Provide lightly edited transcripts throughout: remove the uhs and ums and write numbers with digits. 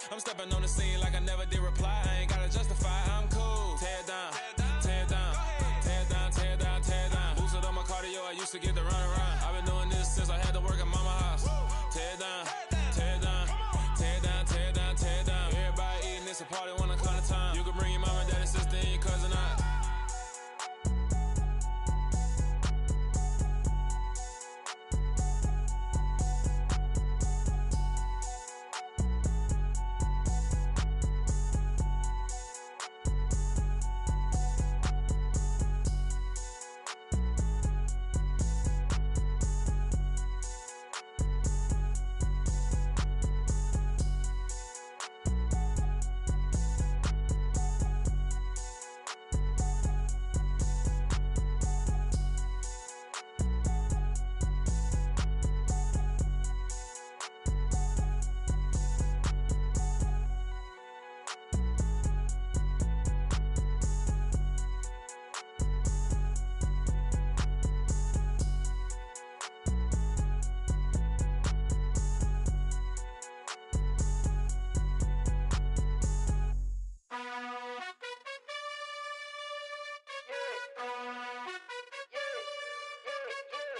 I'm stepping on the scene like I never did reply. I ain't gotta justify, I'm cool. Tear down, tear down, tear down, tear down, tear down. Boosted on my cardio, I used to get the run around. I've been doing this since I had to work at mama house. Tear down, tear down, tear down, tear down, tear down. Everybody eating, it's a party when I come to time. You can bring your mama, daddy, sister, and your cousin out.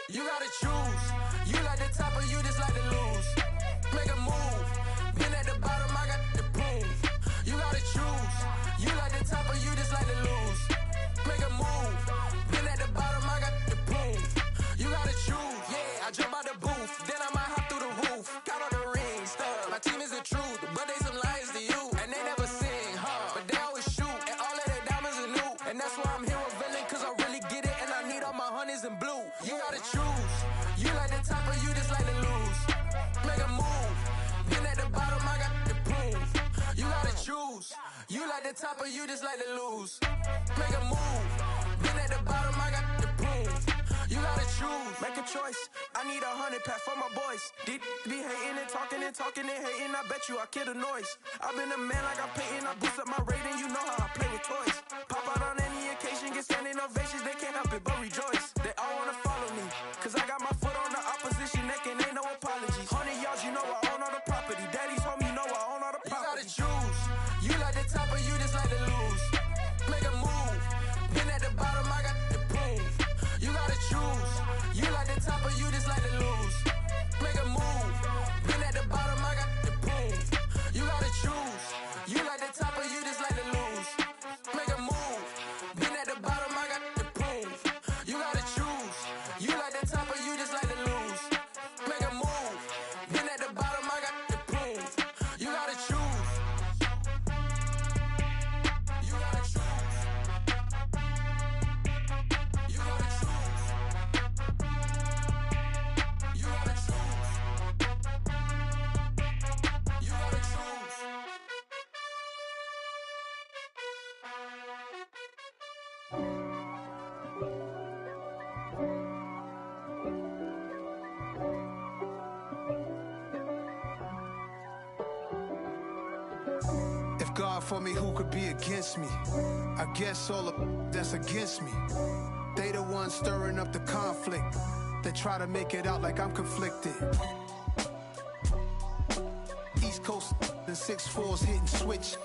You gotta choose. You like the top or you just like to lose. Make a move. Been at the bottom, I got the proof. You gotta choose. You like the top or you just like to lose. Make a move. Been at the bottom, I got the proof. You gotta choose. Yeah, I jump out the booth. Then I might hop through the roof. Count on the rings. My team is the truth, but they some liars to you. And they never sing, but they always shoot. And all of their diamonds are new. And that's why I'm here revealing, cause I really get it. And I need all my honeys in blue. You gotta choose. You like the top or you just like to lose. Make a move. Been at the bottom, I got the proof. You gotta choose. You like the top or you just like to lose. Make a move. Been at the bottom, I got the proof. You gotta choose. Make a choice. I need 100 pack for my boys. Be hating and talking and talking and hating. I bet you I kill the noise. I've been a man like I'm Peyton. I boost up my rating. You know how I play with toys. Pop out on any occasion, get standing ovations. They can't help it but rejoice. They all wanna follow me, cause I got my foot on the opposition neck and ain't no apologies. 100 yards, you know I own all the property. Daddy's home, you know I own all the property. You gotta choose. You like the top or you just like to lose. Make a move. Been at the bottom, I got the proof. You gotta choose. You like the top or you just like to lose. Make a move. Been at the bottom, I got the proof. You gotta choose. You like the top or you just like to lose. Make a move. Been at the bottom, I got the proof. You gotta choose. You like the top or you just like to lose. Make a move. Been at the bottom, I got the proof. You gotta choose. You gotta choose. You gotta choose. You gotta choose. You gotta choose. If God for me, who could be against me? I guess all the that's against me. They the ones stirring up the conflict. They try to make it out like I'm conflicted. East Coast and 6-4's hitting switch.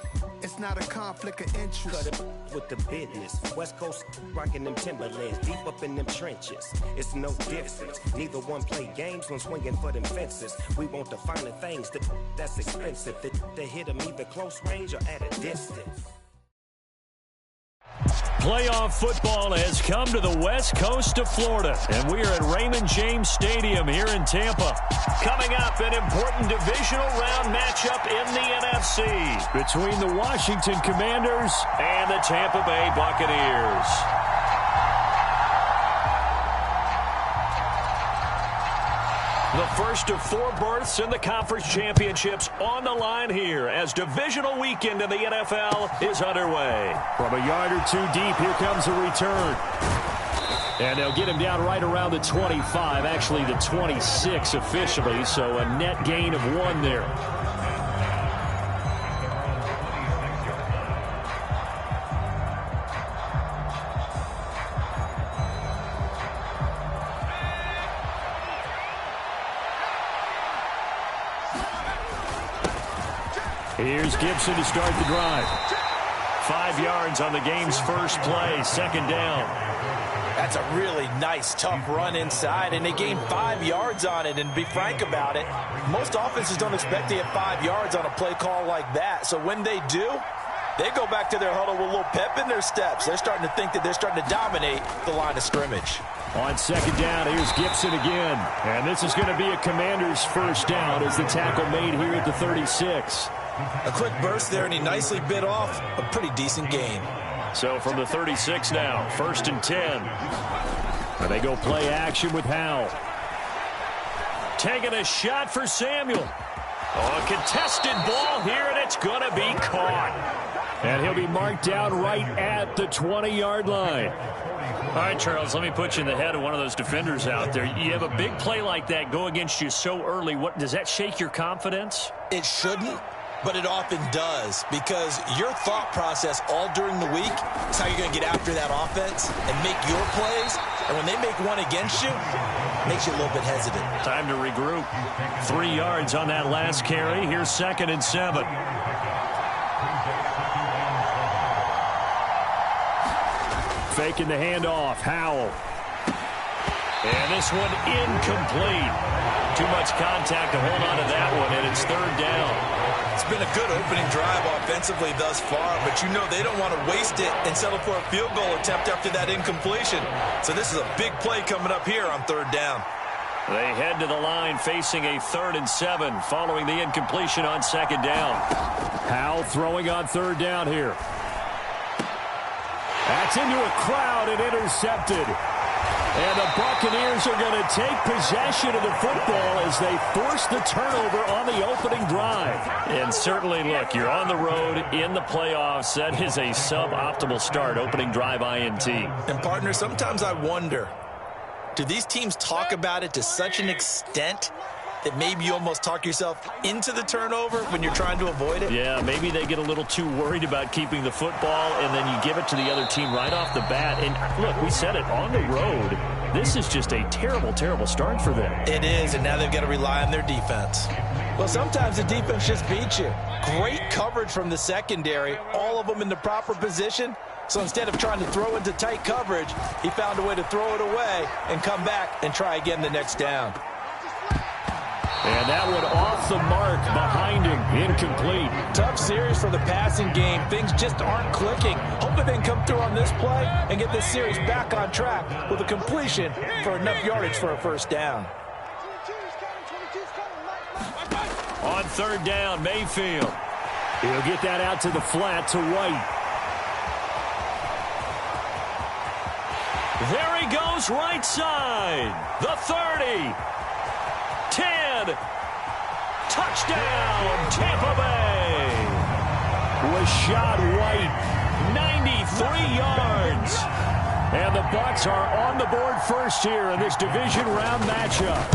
It's not a conflict of interest. Cut it with the business. West Coast rocking them Timberlands, deep up in them trenches. It's no difference. Neither one play games when swinging for them fences. We want the finer things that's expensive. They hit them either close range or at a distance. Playoff football has come to the west coast of Florida, and we are at Raymond James Stadium here in Tampa. Coming up, an important divisional round matchup in the NFC between the Washington Commanders and the Tampa Bay Buccaneers. The first of 4 berths in the conference championships on the line here as divisional weekend in the NFL is underway. From a yard or two deep, here comes a return. And they'll get him down right around the 25, actually the 26 officially, so a net gain of 1 there. Here's Gibson to start the drive. 5 yards on the game's first play, second down. That's a really nice, tough run inside, and they gained 5 yards on it. And to be frank about it, most offenses don't expect to get 5 yards on a play call like that. So when they do, they go back to their huddle with a little pep in their steps. They're starting to think that they're starting to dominate the line of scrimmage. On second down, here's Gibson again. And this is going to be a Commander's first down as the tackle made here at the 36. A quick burst there, and he nicely bit off a pretty decent gain. So from the 36 now, 1st and 10. And they go play action with Howell. Taking a shot for Samuel. Oh, a contested ball here, and it's going to be caught. And he'll be marked down right at the 20-yard line. All right, Charles, let me put you in the head of one of those defenders out there. You have a big play like that go against you so early. What does that shake your confidence? It shouldn't, but it often does, because your thought process all during the week is how you're going to get after that offense and make your plays. And when they make one against you, it makes you a little bit hesitant. Time to regroup. 3 yards on that last carry. Here's 2nd and 7. Faking the handoff. Howell. And this one incomplete. Too much contact to hold on to that one, and it's 3rd down. It's been a good opening drive offensively thus far, but you know they don't want to waste it and settle for a field goal attempt after that incompletion. So this is a big play coming up here on 3rd down. They head to the line facing a 3rd and 7 following the incompletion on 2nd down. Howell throwing on 3rd down here. That's into a crowd and intercepted. And the Buccaneers are going to take possession of the football as they force the turnover on the opening drive. And certainly, look, you're on the road in the playoffs. That is a suboptimal start, opening drive INT. And, partner, sometimes I wonder, do these teams talk about it to such an extent that maybe you almost talk yourself into the turnover when you're trying to avoid it? Yeah, maybe they get a little too worried about keeping the football, and then you give it to the other team right off the bat. And look, we said it, on the road, this is just a terrible, terrible start for them. It is, and now they've got to rely on their defense. Well, sometimes the defense just beats you. Great coverage from the secondary, all of them in the proper position. So instead of trying to throw into tight coverage, he found a way to throw it away and come back and try again the next down. And that one off the mark behind him, incomplete. Tough series for the passing game. Things just aren't clicking. Hoping they can come through on this play and get this series back on track with a completion for enough yardage for a 1st down. On 3rd down, Mayfield. He'll get that out to the flat to White. There he goes, right side. The 30. 10. Touchdown, Tampa Bay. Rashad White, 93 yards. And the Bucs are on the board first here in this division round matchup.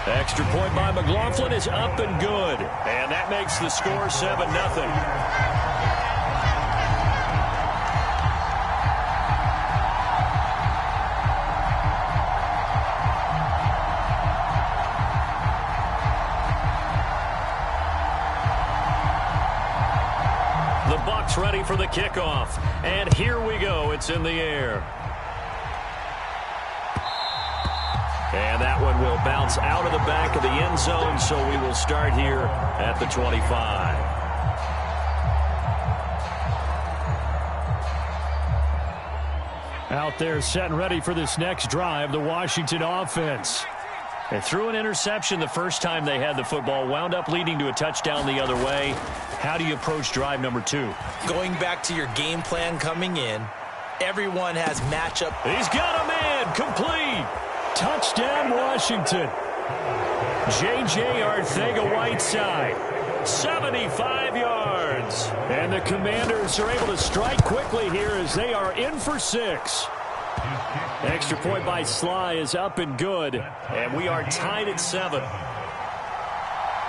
Extra point by McLaughlin is up and good. And that makes the score 7-0. Ready for the kickoff. And here we go. It's in the air. And that one will bounce out of the back of the end zone, so we will start here at the 25. Out there set and ready for this next drive, the Washington offense. They threw an interception the first time they had the football, wound up leading to a touchdown the other way. How do you approach drive number 2? Going back to your game plan coming in, everyone has matchup. He's got a man, complete. Touchdown, Washington. J.J. Arcega-Whiteside, 75 yards. And the Commanders are able to strike quickly here as they are in for 6. Extra point by Sly is up and good, and we are tied at 7.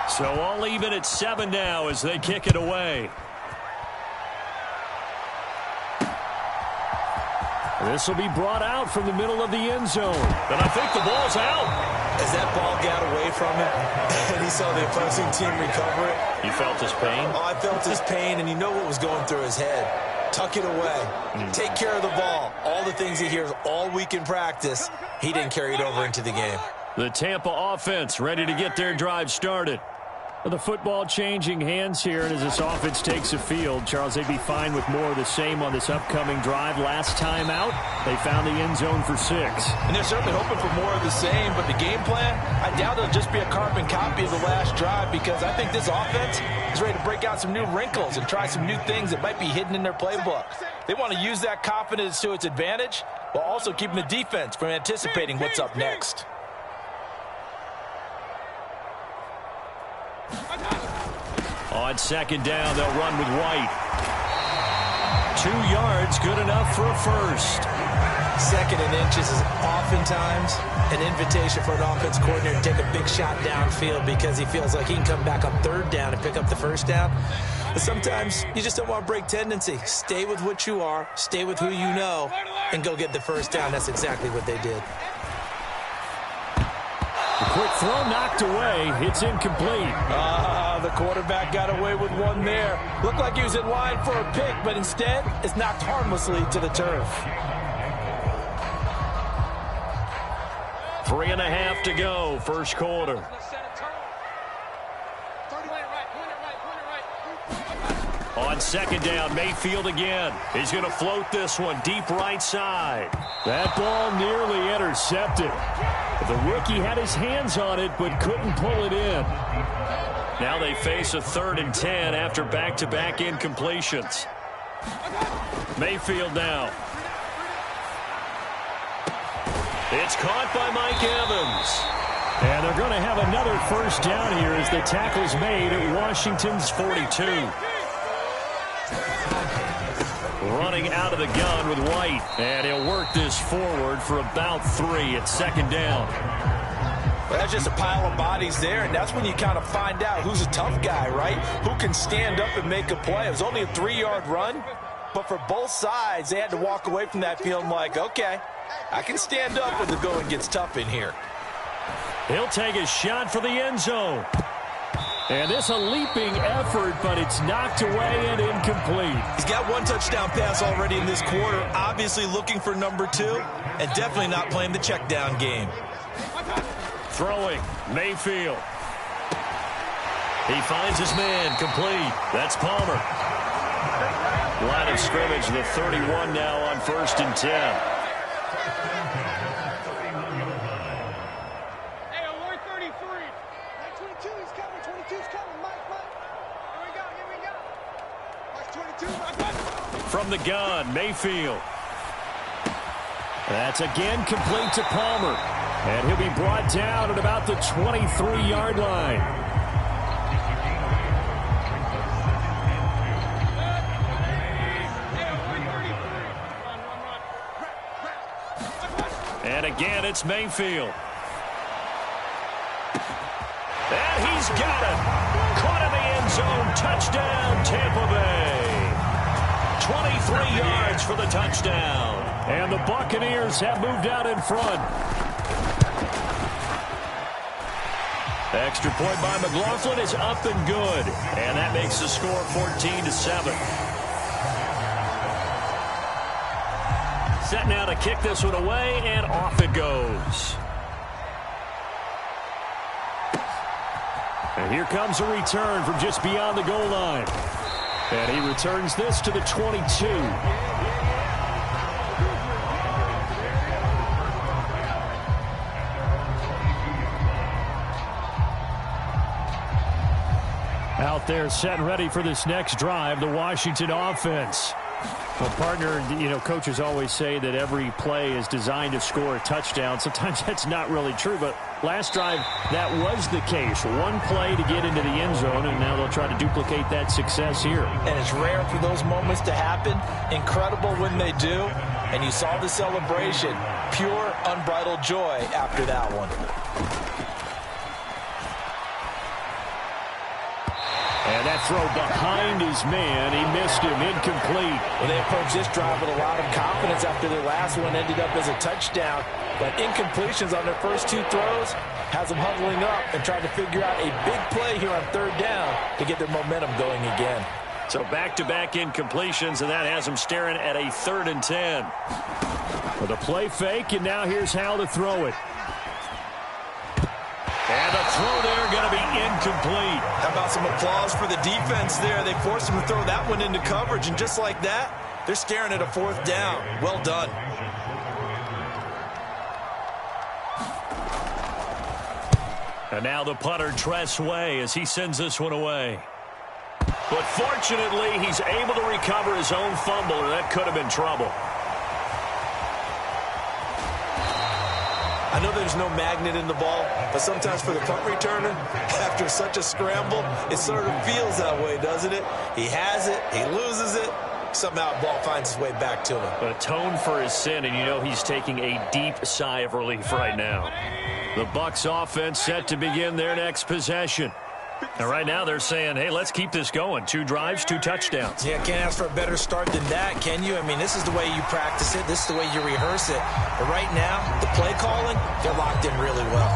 So all even at 7 now as they kick it away. This will be brought out from the middle of the end zone. And I think the ball's out. As that ball got away from him and he saw the opposing team recover it. You felt his pain? Oh, I felt his pain, and you know what was going through his head. Tuck it away. Take care of the ball. All the things he hears all week in practice, he didn't carry it over into the game. The Tampa offense ready to get their drive started. The football changing hands here, and as this offense takes the field, Charles, they'd be fine with more of the same on this upcoming drive. Last time out, they found the end zone for 6. And they're certainly hoping for more of the same, but the game plan, I doubt it'll just be a carbon copy of the last drive, because I think this offense is ready to break out some new wrinkles and try some new things that might be hidden in their playbook. They want to use that confidence to its advantage while also keeping the defense from anticipating what's up next. On second down, they'll run with White. 2 yards, good enough for a first. 2nd and inches is oftentimes an invitation for an offense coordinator to take a big shot downfield because he feels like he can come back on 3rd down and pick up the 1st down. But sometimes you just don't want to break tendency. Stay with what you are, stay with who you know, and go get the 1st down. That's exactly what they did. The quick throw knocked away. It's incomplete. The quarterback got away with one there. Looked like he was in line for a pick, but instead it's knocked harmlessly to the turf. 3.5 to go, first quarter. On second down, Mayfield again. He's going to float this one deep right side. That ball nearly intercepted. The rookie had his hands on it but couldn't pull it in. Now they face a 3rd and 10 after back-to-back incompletions. Mayfield now. It's caught by Mike Evans. And they're going to have another first down here as the tackle's made at Washington's 42. Running out of the gun with White. And he'll work this forward for about 3 at second down. Well, that's just a pile of bodies there, and that's when you kind of find out who's a tough guy, right? Who can stand up and make a play. It was only a 3-yard run, but for both sides, they had to walk away from that feeling like, okay, I can stand up when the going gets tough in here. He'll take a shot for the end zone. And this a leaping effort, but it's knocked away and incomplete. He's got 1 touchdown pass already in this quarter, obviously looking for number 2, and definitely not playing the check down game. Throwing, Mayfield. He finds his man, complete. That's Palmer. Line of scrimmage, the 31 now on 1st and 10. From the gun, Mayfield. That's again complete to Palmer. And he'll be brought down at about the 23-yard line. And again, it's Mayfield. And he's got it. Caught in the end zone. Touchdown, Tampa Bay. 23 yards for the touchdown. And the Buccaneers have moved out in front. Extra point by McLaughlin is up and good. And that makes the score 14-7. Set now to kick this one away, and off it goes. And here comes a return from just beyond the goal line. And he returns this to the 22. Out there set and ready for this next drive, the Washington offense. Well, partner, you know, coaches always say that every play is designed to score a touchdown. Sometimes that's not really true, but last drive, that was the case. One play to get into the end zone, and now they'll try to duplicate that success here. And it's rare for those moments to happen. Incredible when they do. And you saw the celebration. Pure, unbridled joy after that one. And that throw behind his man, he missed him, incomplete. Well, they approached this drive with a lot of confidence after their last one ended up as a touchdown. But incompletions on their first 2 throws, has them huddling up and trying to figure out a big play here on third down to get their momentum going again. So back-to-back incompletions, and that has them staring at a 3rd and 10. With a play fake, and now here's how to throw it. And the throw there going to be incomplete. How about some applause for the defense there? They forced him to throw that one into coverage, and just like that, they're staring at a 4th down. Well done. And now the punter, Tress Way, as he sends this one away. But fortunately, he's able to recover his own fumble, or that could have been trouble. I know there's no magnet in the ball, but sometimes for the punt returner, after such a scramble, it sort of feels that way, doesn't it? He has it, he loses it, somehow the ball finds its way back to him. Atone for his sin, and you know he's taking a deep sigh of relief right now. The Bucs offense set to begin their next possession. And right now they're saying, hey, let's keep this going. 2 drives, 2 touchdowns. Yeah, can't ask for a better start than that, can you? I mean, this is the way you practice it. This is the way you rehearse it. But right now, the play calling, they're locked in really well.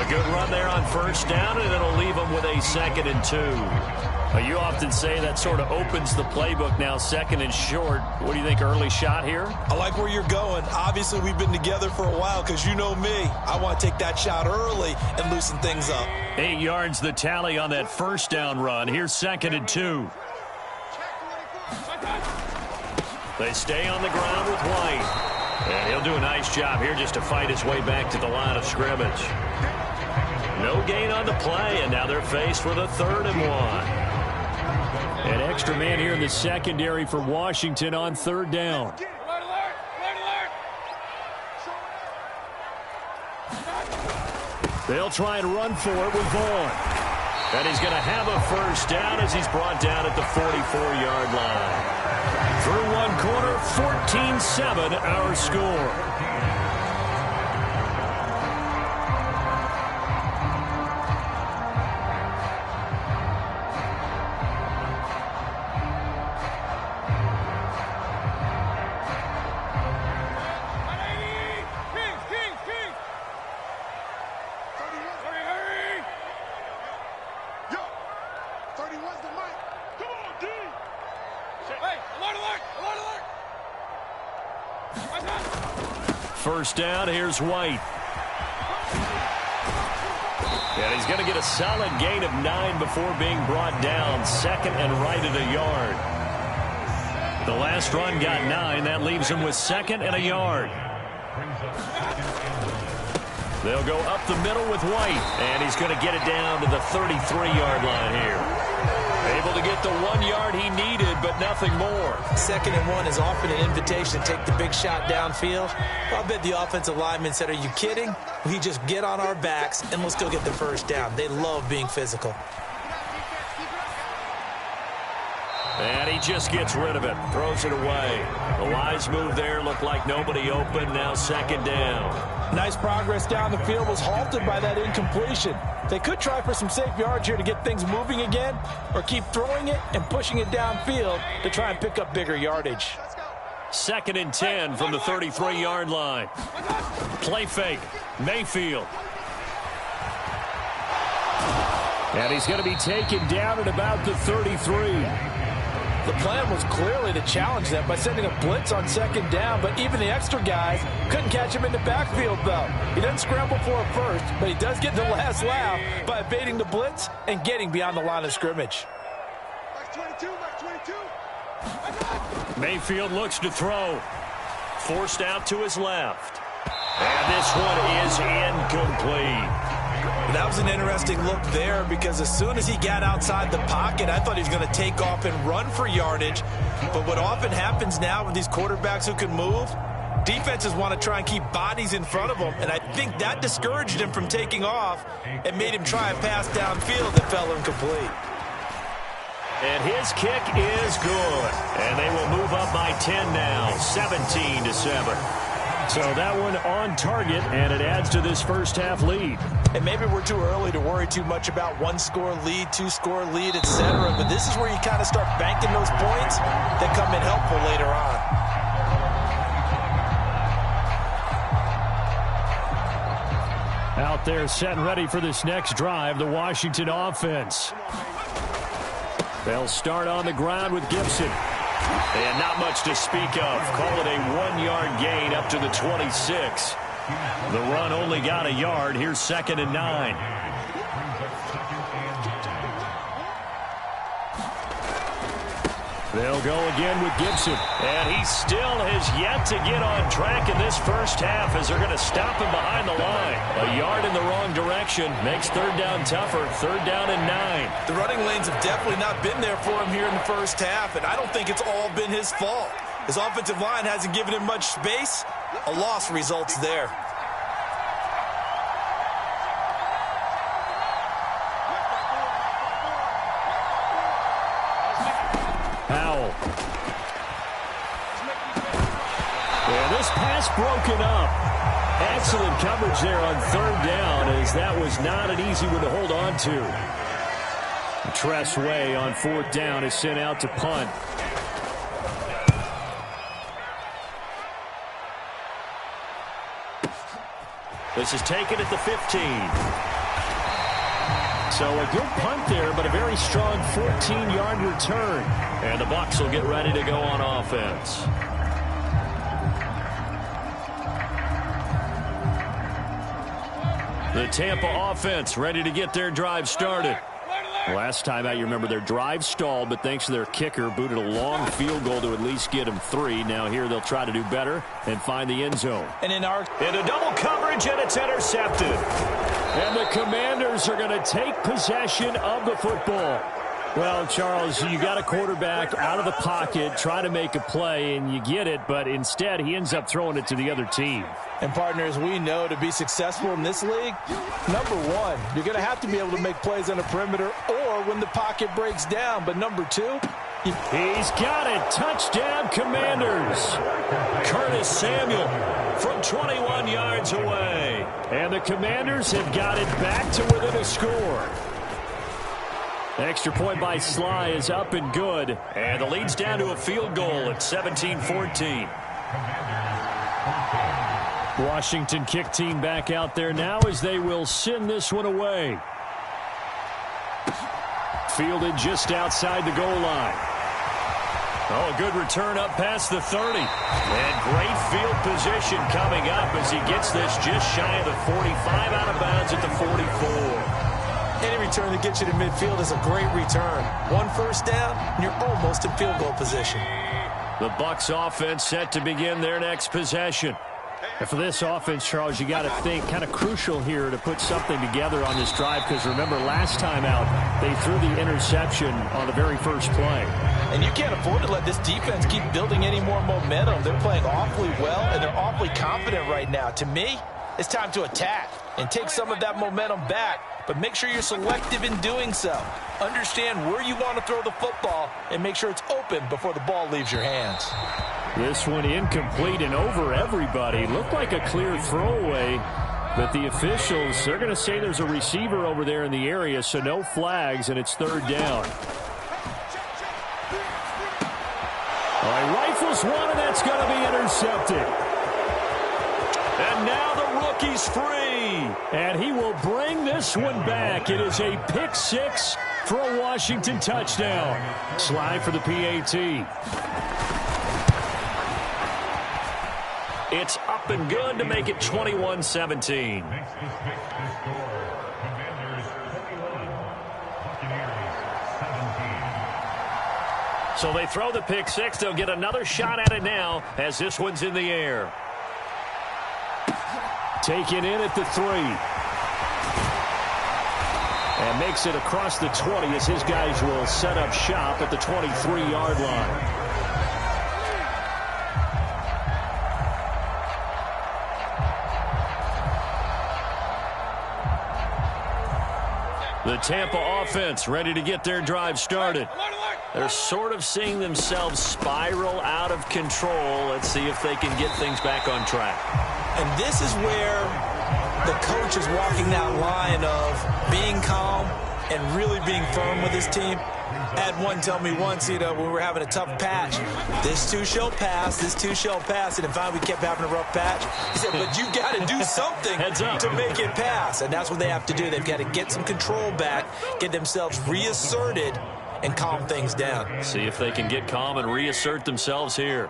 A good run there on 1st down, and it'll leave them with a 2nd and 2. You often say that sort of opens the playbook now, 2nd and short. What do you think, early shot here? I like where you're going. Obviously, we've been together for a while because you know me. I want to take that shot early and loosen things up. 8 yards the tally on that 1st down run. Here's 2nd and 2. They stay on the ground with White. And he'll do a nice job here just to fight his way back to the line of scrimmage. No gain on the play, and now they're faced with a 3rd and 1. An extra man here in the secondary for Washington on 3rd down. They'll try and run for it with Vaughn. And he's going to have a 1st down as he's brought down at the 44-yard line. Through 1 quarter, 14-7 our score. First down, here's White. And he's going to get a solid gain of 9 before being brought down. 2nd and right at a yard. The last run got 9. That leaves him with 2nd and a yard. They'll go up the middle with White. And he's going to get it down to the 33-yard line here. Able to get the 1 yard he needed, but nothing more. 2nd and 1 is often an invitation to take the big shot downfield. I'll bet the offensive lineman said, are you kidding? We just get on our backs and let's go get the 1st down. They love being physical. And he just gets rid of it, throws it away. A wise move there, looked like nobody open, now 2nd down. Nice progress down the field, was halted by that incompletion. They could try for some safe yards here to get things moving again, or keep throwing it and pushing it downfield to try and pick up bigger yardage. 2nd and 10 from the 33-yard line. Play fake, Mayfield. And he's going to be taken down at about the 33. The plan was clearly to challenge them by sending a blitz on 2nd down, but even the extra guys couldn't catch him in the backfield, though. He doesn't scramble for a first, but he does get the last laugh by evading the blitz and getting beyond the line of scrimmage. Mayfield looks to throw. Forced out to his left. And this one is incomplete. That was an interesting look there because as soon as he got outside the pocket, I thought he was going to take off and run for yardage. But what often happens now with these quarterbacks who can move, defenses want to try and keep bodies in front of them. And I think that discouraged him from taking off and made him try a pass downfield that fell incomplete. And his kick is good. And they will move up by 10 now, 17-7. So that one on target, and it adds to this first half lead. And maybe we're too early to worry too much about 1-score lead, 2-score lead, etc. But this is where you kind of start banking those points that come in helpful later on. out there set and ready for this next drive, the Washington offense. They'll start on the ground with Gibson. And not much to speak of. Call it a 1-yard gain up to the 26. The run only got a yard. Here's 2nd and 9. They'll go again with Gibson. And he still has yet to get on track in this first half as they're going to stop him behind the line. A yard in the wrong direction makes 3rd down tougher. 3rd down and 9. The running lanes have definitely not been there for him here in the first half, and I don't think it's all been his fault. His offensive line hasn't given him much space. A loss results there. Powell. Yeah, this pass broken up. Excellent coverage there on 3rd down, as that was not an easy one to hold on to. Tress Way on 4th down is sent out to punt. This is taken at the 15. So a good punt there, but a very strong 14-yard return. And the Bucs will get ready to go on offense. The Tampa offense ready to get their drive started. Last time out, you remember their drive stalled, but thanks to their kicker, booted a long field goal to at least get them 3. Now here they'll try to do better and find the end zone. And into double coverage, and it's intercepted. And the Commanders are going to take possession of the football. Well, Charles, you got a quarterback out of the pocket, try to make a play, and you get it, but instead he ends up throwing it to the other team. And partners, we know to be successful in this league, number one, you're going to have to be able to make plays on the perimeter or when the pocket breaks down. But number two, he's got it. Touchdown, Commanders. Curtis Samuel from 21 yards away. And the Commanders have got it back to within a score. Extra point by Sly is up and good. And the lead's down to a field goal at 17-14. Washington kick team back out there now as they will send this one away. Fielded just outside the goal line. Oh, a good return up past the 30. And great field position coming up as he gets this just shy of the 45, out of bounds at the 44. Any return that gets you to midfield is a great return. 1 first down, and you're almost in field goal position. The Bucs offense set to begin their next possession. And for this offense, Charles, you got to think kind of crucial here to put something together on this drive, because remember last time out they threw the interception on the very first play. And you can't afford to let this defense keep building any more momentum. They're playing awfully well, and they're awfully confident right now. To me, it's time to attack and take some of that momentum back, but make sure you're selective in doing so. Understand where you want to throw the football and make sure it's open before the ball leaves your hands. This one incomplete and over everybody. Looked like a clear throwaway, but the officials, they're going to say there's a receiver over there in the area, so no flags, and it's 3rd down. All right, rifles one, and that's going to be intercepted. And now the rookie's free, and he will bring this one back. It is a pick 6 for a Washington touchdown. Slide for the PAT. It's up and good to make it 21-17. So they throw the pick 6. They'll get another shot at it now as this one's in the air. Taken in at the 3. And makes it across the 20 as his guys will set up shop at the 23-yard line. The Tampa offense ready to get their drive started. They're sort of seeing themselves spiral out of control. Let's see if they can get things back on track. And this is where the coach is walking that line of being calm and really being firm with his team. Had one tell me once, when we were having a tough patch, this too shall pass, this too shall pass, and finally we kept having a rough patch. He said, but you got to do something to make it pass, and that's what they have to do. They've got to get some control back, get themselves reasserted, and calm things down. See if they can get calm and reassert themselves here.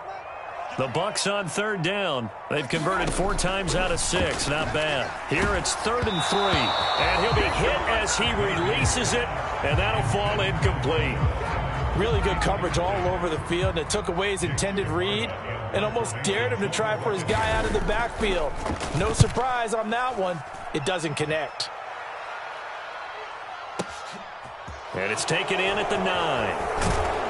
The Bucs on third down. They've converted 4 times out of 6. Not bad. Here it's 3rd and 3. And he'll be hit as he releases it, and that'll fall incomplete. Really good coverage all over the field, and it took away his intended read and almost dared him to try for his guy out of the backfield. No surprise on that one. It doesn't connect. And it's taken in at the 9.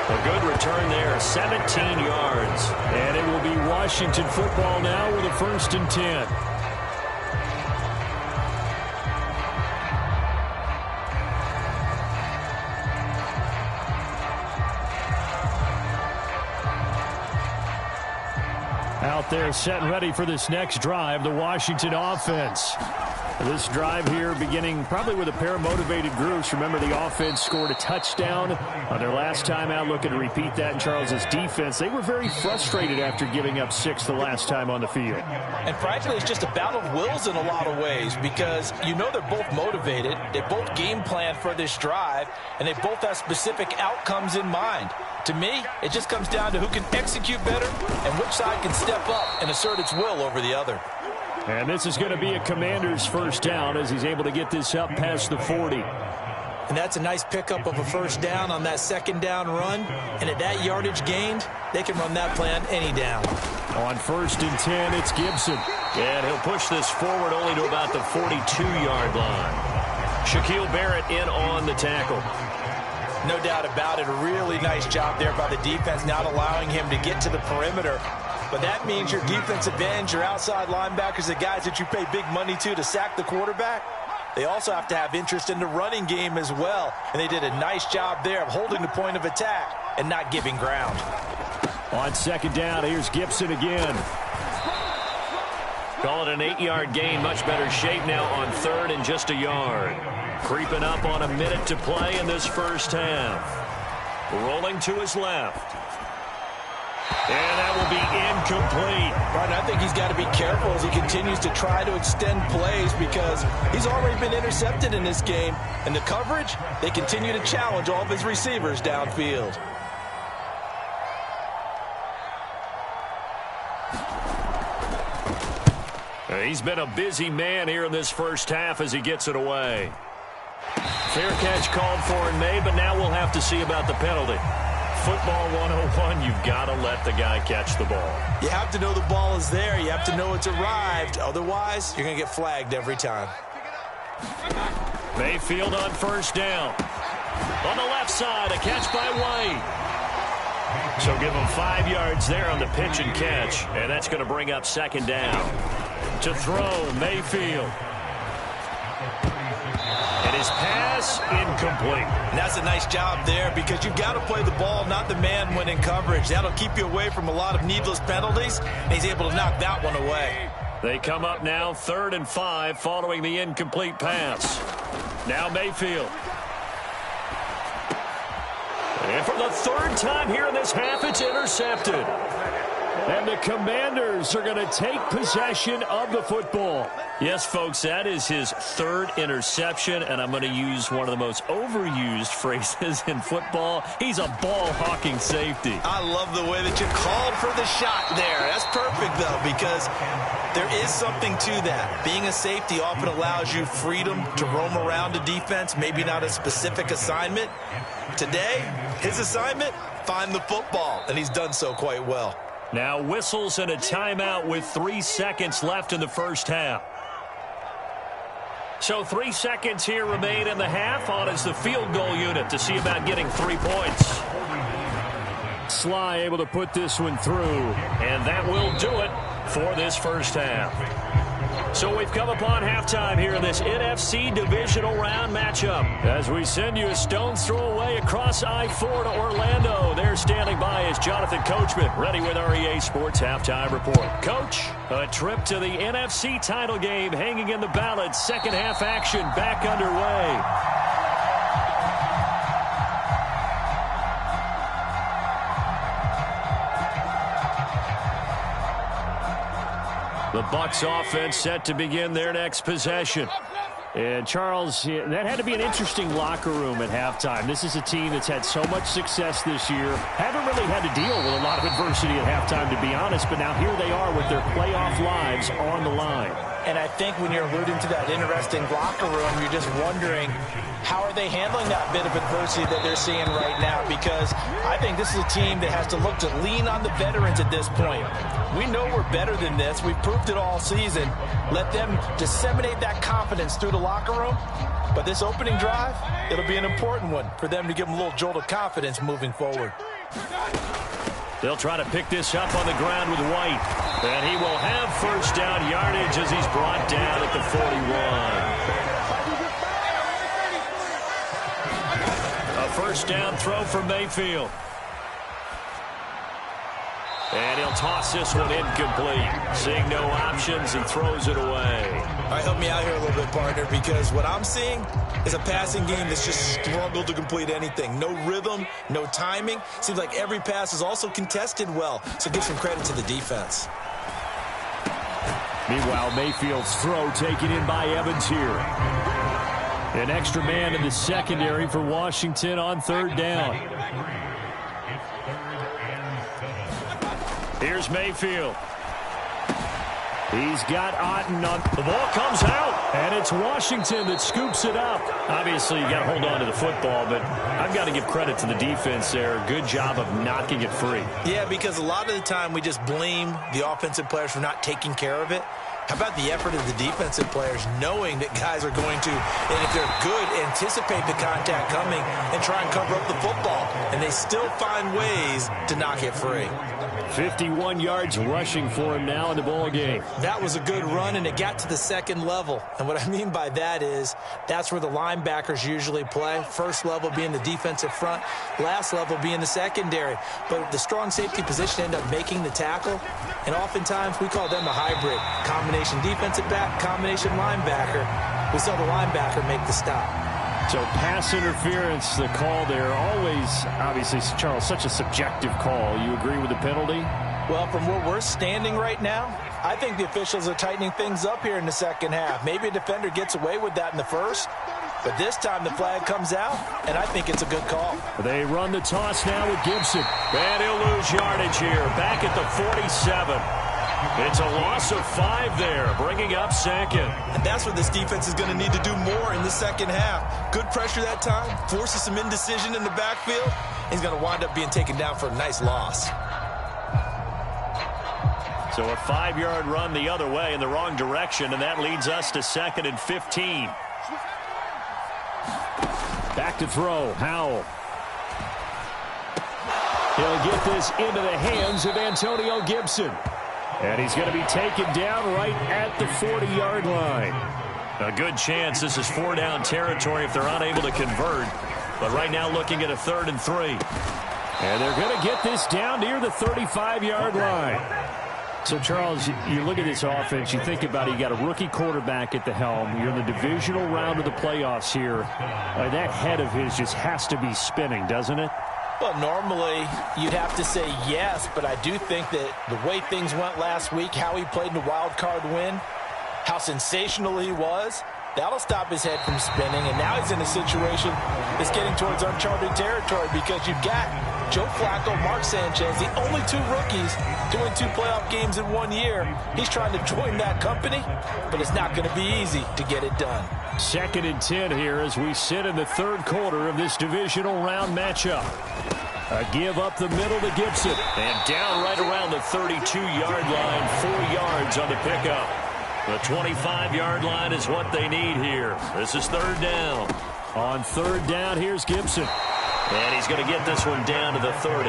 A good return there, 17 yards. And it will be Washington football now with a 1st and 10. Out there set and ready for this next drive, the Washington offense. This drive here beginning probably with a pair of motivated groups. Remember, the offense scored a touchdown on their last time out. Looking to repeat that in Charles's defense. They were very frustrated after giving up 6 the last time on the field. And frankly, it's just a battle of wills in a lot of ways because they're both motivated. They both game plan for this drive, and they both have specific outcomes in mind. To me, it just comes down to who can execute better and which side can step up and assert its will over the other. And this is going to be a Commander's 1st down as he's able to get this up past the 40. And that's a nice pickup of a 1st down on that 2nd down run. And at that yardage gained, they can run that play on any down. On 1st and 10, it's Gibson. And he'll push this forward only to about the 42-yard line. Shaquille Barrett in on the tackle. No doubt about it. A really nice job there by the defense, not allowing him to get to the perimeter. But that means your defensive ends, your outside linebackers, the guys that you pay big money to sack the quarterback, they also have to have interest in the running game as well. And they did a nice job there of holding the point of attack and not giving ground. On 2nd down, here's Gibson again. Call it an 8-yard gain. Much better shape now on 3rd and just a yard. Creeping up on a minute to play in this 1st half. Rolling to his left. And that will be incomplete. Right, I think he's got to be careful as he continues to try to extend plays because he's already been intercepted in this game. And the coverage, they continue to challenge all of his receivers downfield. He's been a busy man here in this 1st half as he gets it away. Fair catch called for and made, but now we'll have to see about the penalty. Football 101, you've got to let the guy catch the ball. You have to know the ball is there. You have to know it's arrived. Otherwise, you're going to get flagged every time. Mayfield on 1st down. On the left side, a catch by White. So give him 5 yards there on the pitch and catch, and that's going to bring up 2nd down. To throw, Mayfield. And his pass, incomplete. And that's a nice job there because you've got to play the ball, not the man when in coverage. That'll keep you away from a lot of needless penalties, and he's able to knock that one away. They come up now 3rd and 5 following the incomplete pass. Now Mayfield. And for the 3rd time here in this half, it's intercepted. And the Commanders are going to take possession of the football. Yes, folks, that is his 3rd interception, and I'm going to use one of the most overused phrases in football. He's a ball-hawking safety. I love the way that you called for the shot there. That's perfect, though, because there is something to that. Being a safety often allows you freedom to roam around a defense, maybe not a specific assignment. Today, his assignment, find the football, and he's done so quite well. Now whistles and a timeout with 3 seconds left in the 1st half. So 3 seconds here remain in the half. On is the field goal unit to see about getting 3 points. Sly able to put this one through, and that will do it for this 1st half. So we've come upon halftime here in this NFC divisional round matchup. As we send you a stone's throw away across I-4 to Orlando. There standing by is Jonathan Coachman, ready with our EA Sports Halftime Report. Coach, a trip to the NFC title game hanging in the balance. 2nd half action back underway. The Bucs offense set to begin their next possession. And, Charles, that had to be an interesting locker room at halftime. This is a team that's had so much success this year. Haven't really had to deal with a lot of adversity at halftime, to be honest. But now here they are with their playoff lives on the line. And I think when you're alluding to that interesting locker room, you're just wondering, how are they handling that bit of adversity that they're seeing right now? Because I think this is a team that has to look to lean on the veterans at this point. We know we're better than this. We've proved it all season. Let them disseminate that confidence through the locker room. But this opening drive, it'll be an important one for them to give them a little jolt of confidence moving forward. They'll try to pick this up on the ground with White. And he will have first down yardage as he's brought down at the 41. A first down throw for Mayfield. And he'll toss this one incomplete. Seeing no options, he throws it away. All right, help me out here a little bit, partner, because what I'm seeing is a passing game that's just struggled to complete anything. No rhythm, no timing. Seems like every pass is also contested well, so give some credit to the defense. Meanwhile, Mayfield's throw taken in by Evans here. An extra man in the secondary for Washington on third down. Here's Mayfield. He's got Otten on. The ball comes out, and it's Washington that scoops it up. Obviously, you got to hold on to the football, but I've got to give credit to the defense there. Good job of knocking it free. Yeah, because a lot of the time we just blame the offensive players for not taking care of it. How about the effort of the defensive players knowing that guys are going to, and if they're good, anticipate the contact coming and try and cover up the football. And they still find ways to knock it free. 51 yards rushing for him now in the ball game. That was a good run, and it got to the second level. And what I mean by that is that's where the linebackers usually play. First level being the defensive front, last level being the secondary. But the strong safety position ended up making the tackle, and oftentimes we call them a hybrid. Combination defensive back, combination linebacker. We saw the linebacker make the stop. So pass interference, the call there, always, obviously, Charles, such a subjective call. You agree with the penalty? Well, from where we're standing right now, I think the officials are tightening things up here in the second half. Maybe a defender gets away with that in the first, but this time the flag comes out, and I think it's a good call. They run the toss now with Gibson. And he'll lose yardage here, back at the 47. It's a loss of 5 there, bringing up second. And that's what this defense is going to need to do more in the second half. Good pressure that time, forces some indecision in the backfield. He's going to wind up being taken down for a nice loss. So a 5-yard run the other way in the wrong direction, and that leads us to 2nd and 15. Back to throw, Howell. He'll get this into the hands of Antonio Gibson. And he's going to be taken down right at the 40-yard line. A good chance this is 4-down territory if they're unable to convert. But right now looking at a 3rd and 3. And they're going to get this down near the 35-yard line. So, Charles, you look at this offense, you think about it, you got a rookie quarterback at the helm. You're in the divisional round of the playoffs here. That head of his just has to be spinning, doesn't it? Well, normally you'd have to say yes, but I do think that the way things went last week, how he played in the wild card win, how sensational he was, that'll stop his head from spinning. And now he's in a situation that's getting towards uncharted territory because you've got Joe Flacco, Mark Sanchez, the only 2 rookies doing 2 playoff games in 1 year. He's trying to join that company, but it's not going to be easy to get it done. 2nd and 10 here as we sit in the 3rd quarter of this divisional round matchup. A give up the middle to Gibson. And down right around the 32-yard line, 4 yards on the pickup. The 25-yard line is what they need here. This is 3rd down. On 3rd down, here's Gibson. And he's going to get this one down to the 30.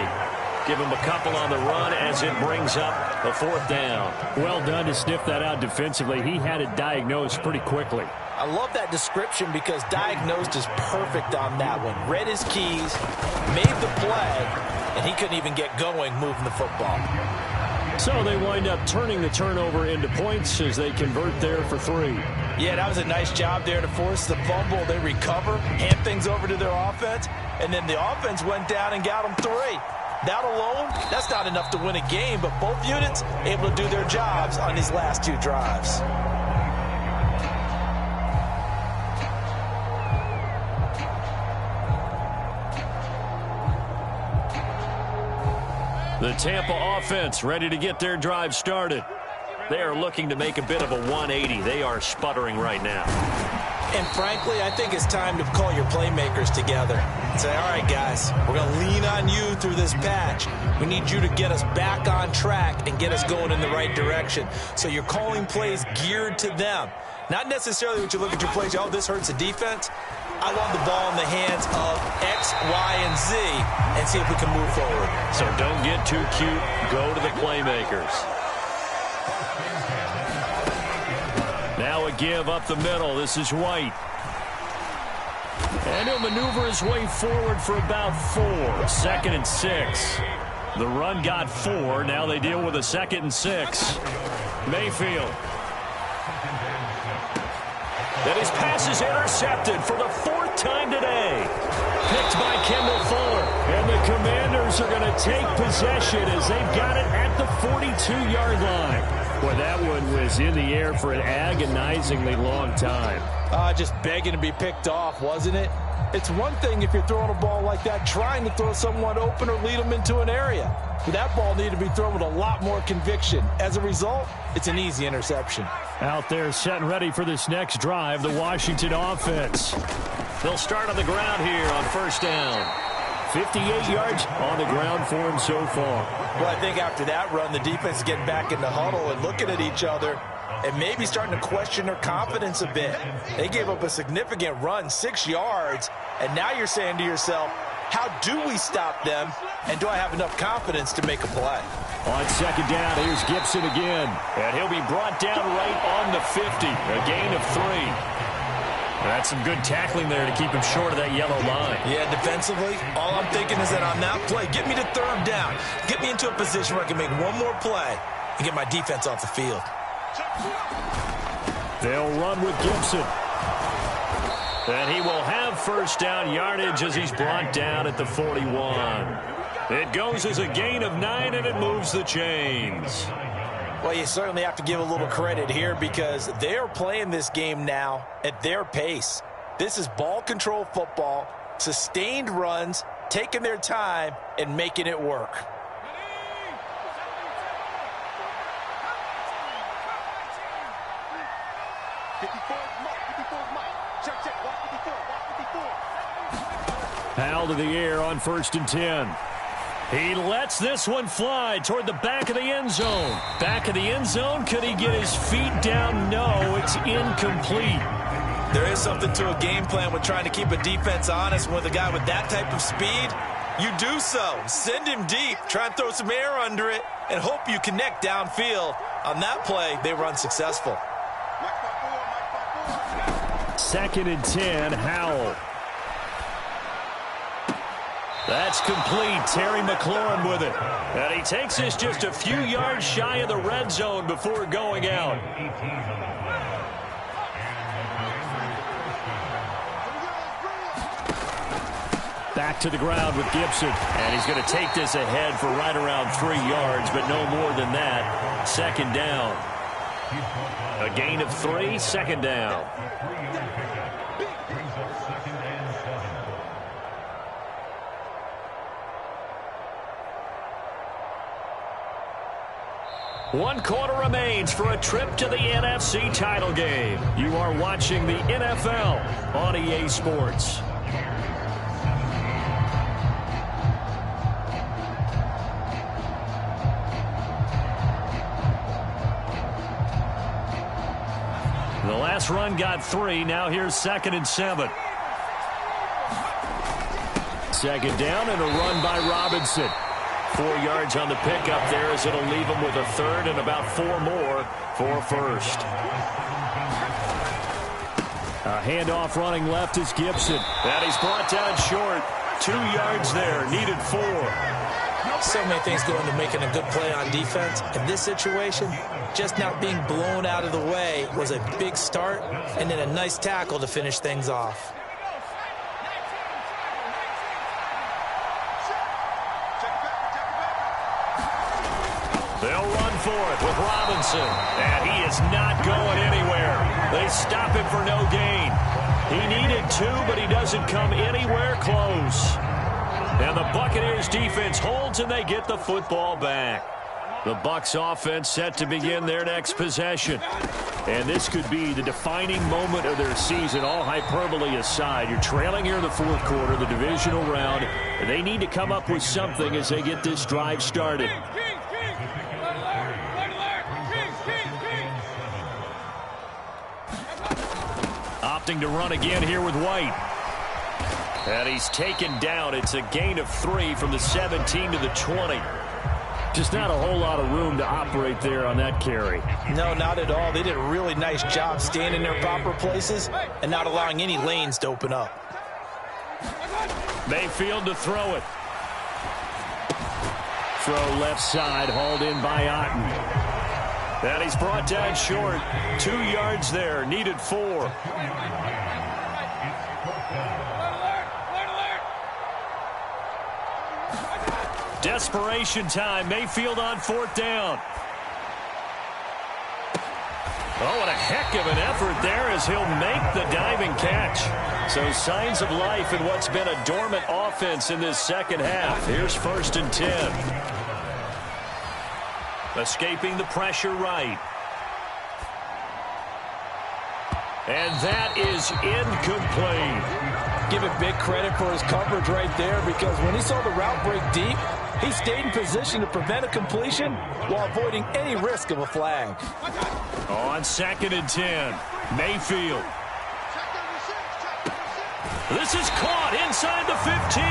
Give him a couple on the run as it brings up a 4th down. Well done to sniff that out defensively. He had it diagnosed pretty quickly. I love that description because diagnosed is perfect on that one. Read his keys, made the play, and he couldn't even get going moving the football. So they wind up turning the turnover into points as they convert there for 3. Yeah, that was a nice job there to force the fumble. They recover, hand things over to their offense, and then the offense went down and got them 3. That alone, that's not enough to win a game, but both units able to do their jobs on these last 2 drives. The Tampa offense ready to get their drive started. They are looking to make a bit of a 180. They are sputtering right now. And frankly, I think it's time to call your playmakers together and say, all right, guys, we're going to lean on you through this patch. We need you to get us back on track and get us going in the right direction. So you're calling plays geared to them. Not necessarily what you look at your plays, oh, this hurts the defense. I want the ball in the hands of X, Y, and Z and see if we can move forward. So don't get too cute. Go to the playmakers. Now a give up the middle. This is White. And he'll maneuver his way forward for about 4. 2nd and 6. The run got 4. Now they deal with a 2nd and 6. Mayfield. And his pass is intercepted for the 4th time today. Picked by Kendall Fuller. And the Commanders are going to take possession as they've got it at the 42-yard line. Boy, that one was in the air for an agonizingly long time. Just begging to be picked off, wasn't it? It's one thing if you're throwing a ball like that, trying to throw someone open or lead them into an area. But that ball needed to be thrown with a lot more conviction. As a result, it's an easy interception. Out there set and ready for this next drive, the Washington offense. They'll start on the ground here on 1st down. 58 yards on the ground for him so far. Well, I think after that run, the defense is getting back in the huddle and looking at each other and maybe starting to question their confidence a bit. They gave up a significant run, 6 yards, and now you're saying to yourself, how do we stop them, and do I have enough confidence to make a play? On 2nd down, here's Gibson again, and he'll be brought down right on the 50, a gain of 3. That's some good tackling there to keep him short of that yellow line. Yeah, defensively, all I'm thinking is that on that play, get me to 3rd down. Get me into a position where I can make one more play and get my defense off the field. They'll run with Gibson. And he will have 1st down yardage as he's brought down at the 41. It goes as a gain of 9, and it moves the chains. Well, you certainly have to give a little credit here because they are playing this game now at their pace. This is ball control football, sustained runs, taking their time, and making it work. Hal to the air on 1st and 10. He lets this one fly toward the back of the end zone. Back of the end zone. Could he get his feet down? No, it's incomplete. There is something to a game plan with trying to keep a defense honest with a guy with that type of speed. You do so. Send him deep. Try and throw some air under it and hope you connect downfield. On that play, they run successful. 2nd and 10, Howell. That's complete. Terry McLaurin with it. And he takes this just a few yards shy of the red zone before going out. Back to the ground with Gibson. And he's going to take this ahead for right around 3 yards, but no more than that. 2nd down. A gain of 3, 2nd down. One quarter remains for a trip to the NFC title game. You are watching the NFL on EA Sports. The last run got 3. Now here's 2nd and 7. 2nd down and a run by Robinson. 4 yards on the pickup there as it'll leave him with a 3rd and about 4 more for 1st. A handoff running left is Gibson. And he's brought down short. 2 yards there. Needed 4. So many things go into making a good play on defense. In this situation, just not being blown out of the way was a big start and then a nice tackle to finish things off. They'll run for it with Robinson. And he is not going anywhere. They stop him for no gain. He needed 2, but he doesn't come anywhere close. And the Buccaneers defense holds, and they get the football back. The Bucs offense set to begin their next possession. And this could be the defining moment of their season, all hyperbole aside. You're trailing here in the fourth quarter, the divisional round. And they need to come up with something as they get this drive started. Opting to run again here with White. And he's taken down. It's a gain of 3 from the 17 to the 20. Just not a whole lot of room to operate there on that carry. No, not at all. They did a really nice job staying in their proper places and not allowing any lanes to open up. Mayfield to throw it. Throw left side, hauled in by Otten. And he's brought down short. 2 yards there, needed 4. Desperation time. Mayfield on 4th down. Oh, what a heck of an effort there as he'll make the diving catch. So signs of life in what's been a dormant offense in this second half. Here's 1st and 10. Escaping the pressure right. And that is incomplete. Give him big credit for his coverage right there, because when he saw the route break deep, he stayed in position to prevent a completion while avoiding any risk of a flag. On 2nd and 10, Mayfield. This is caught inside the 15.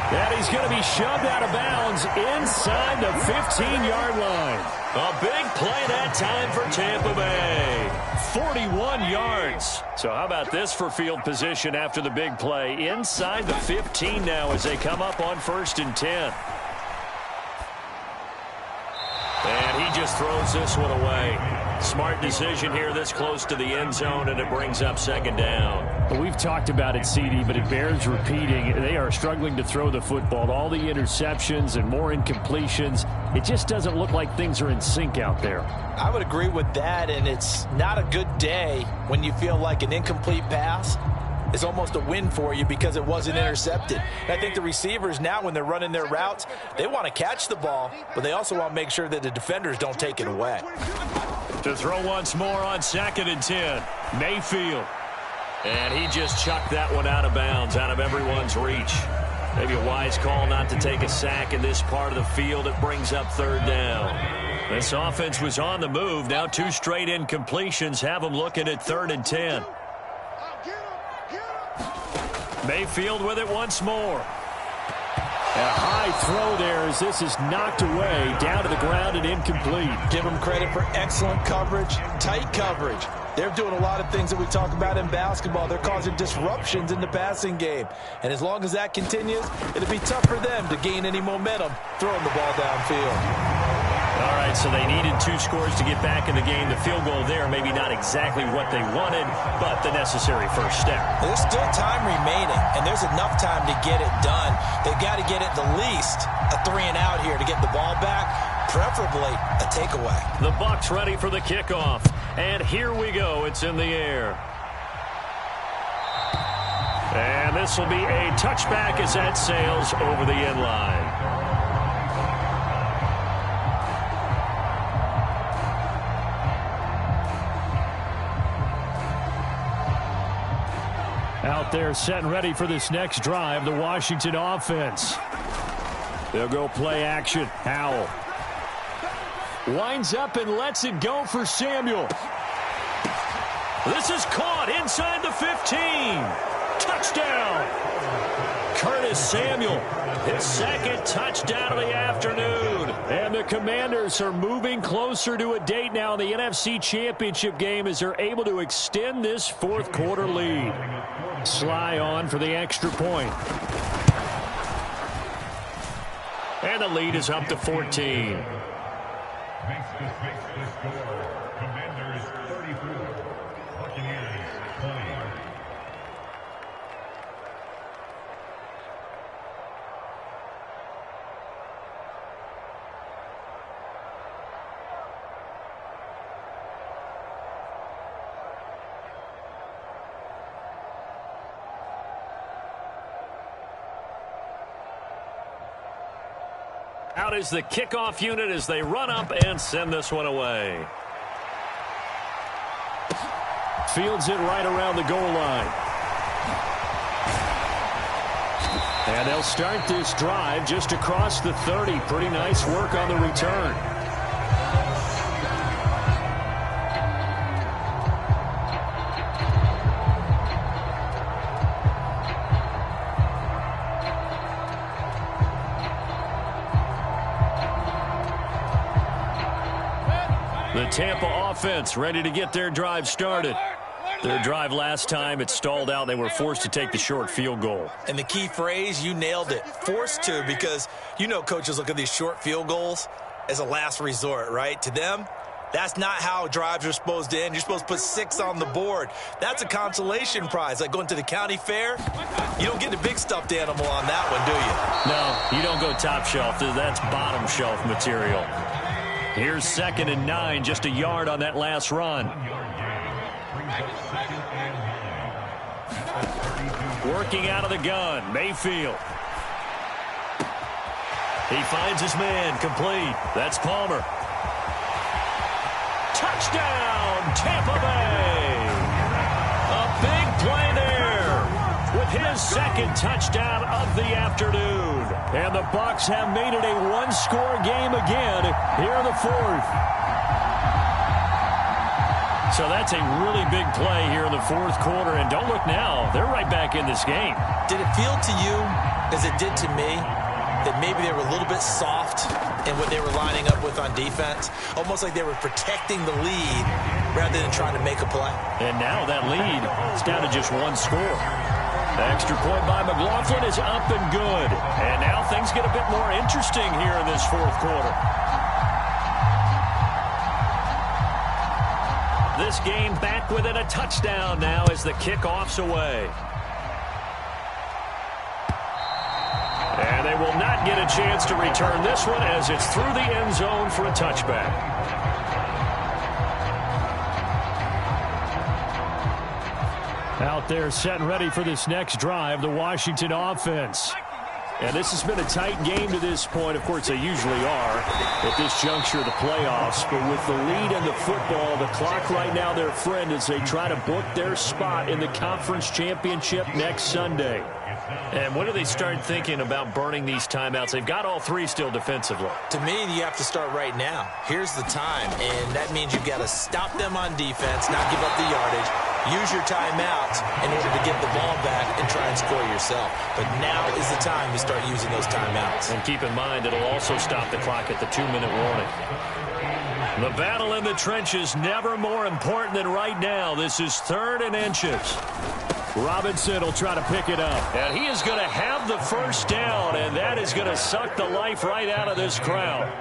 And he's going to be shoved out of bounds inside the 15-yard line. A big play that time for Tampa Bay. 41 yards. So how about this for field position after the big play? Inside the 15 now as they come up on 1st and 10. And he just throws this one away. Smart decision here this close to the end zone, and it brings up 2nd down. Well, we've talked about it, CD, but it bears repeating. They are struggling to throw the football. All the interceptions and more incompletions. It just doesn't look like things are in sync out there. I would agree with that, and it's not a good day when you feel like an incomplete pass is almost a win for you because it wasn't intercepted. And I think the receivers now, when they're running their routes, they want to catch the ball, but they also want to make sure that the defenders don't take it away. To throw once more on 2nd and 10, Mayfield. And he just chucked that one out of bounds, out of everyone's reach. Maybe a wise call not to take a sack in this part of the field. It brings up 3rd down. This offense was on the move. Now 2 straight incompletions have them looking at 3rd and 10. Mayfield with it once more. A high throw there as this is knocked away, down to the ground and incomplete. Give them credit for excellent coverage, tight coverage. They're doing a lot of things that we talk about in basketball. They're causing disruptions in the passing game. And as long as that continues, it'll be tough for them to gain any momentum throwing the ball downfield. All right, so they needed 2 scores to get back in the game. The field goal there, maybe not exactly what they wanted, but the necessary first step. There's still time remaining, and there's enough time to get it done. They've got to get at the least a 3-and-out here to get the ball back, preferably a takeaway. The Bucs ready for the kickoff, and here we go. It's in the air. And this will be a touchback as that sails over the end line. Out there set and ready for this next drive, the Washington offense. They'll go play action. Howell. Winds up and lets it go for Samuel. This is caught inside the 15. Touchdown. Curtis Samuel, his 2nd touchdown of the afternoon. And the Commanders are moving closer to a date now in the NFC Championship game as they're able to extend this 4th quarter lead. Sly on for the extra point. And the lead is up to 14. Commanders 34, Buccaneers 20. Out is the kickoff unit as they run up and send this one away. Fields it right around the goal line. And they'll start this drive just across the 30. Pretty nice work on the return. The Tampa offense ready to get their drive started. Their drive last time, it stalled out. They were forced to take the short field goal. And the key phrase, you nailed it, forced to, because you know coaches look at these short field goals as a last resort, right? To them, that's not how drives are supposed to end. You're supposed to put 6 on the board. That's a consolation prize. Like going to the county fair, you don't get the big stuffed animal on that one, do you? No, you don't go top shelf. That's bottom shelf material. Here's 2nd and 9, just a yard on that last run. Working out of the gun, Mayfield. He finds his man, complete. That's Palmer. Touchdown, Tampa Bay. A big play there with his 2nd touchdown of the afternoon. And the Bucs have made it a one-score game again here in the 4th. So that's a really big play here in the 4th quarter. And don't look now, they're right back in this game. Did it feel to you, as it did to me, that maybe they were a little bit soft in what they were lining up with on defense? Almost like they were protecting the lead rather than trying to make a play. And now that lead is down to just one score. The extra point by McLaughlin is up and good. And now things get a bit more interesting here in this 4th quarter. This game back within a touchdown now as the kickoff's away. And they will not get a chance to return this one as it's through the end zone for a touchback. Out there set and ready for this next drive, the Washington offense. And this has been a tight game to this point. Of course, they usually are at this juncture of the playoffs. But with the lead in the football, the clock right now their friend as they try to book their spot in the conference championship next Sunday. And when do they start thinking about burning these timeouts? They've got all 3 still defensively. To me, you have to start right now. Here's the time, and that means you've got to stop them on defense, not give up the yardage. Use your timeouts in order to get the ball back and try and score yourself. But now is the time to start using those timeouts. And keep in mind, it'll also stop the clock at the 2-minute warning. The battle in the trenches never more important than right now. This is 3rd and inches. Robinson will try to pick it up. And he is going to have the first down, and that is going to suck the life right out of this crowd.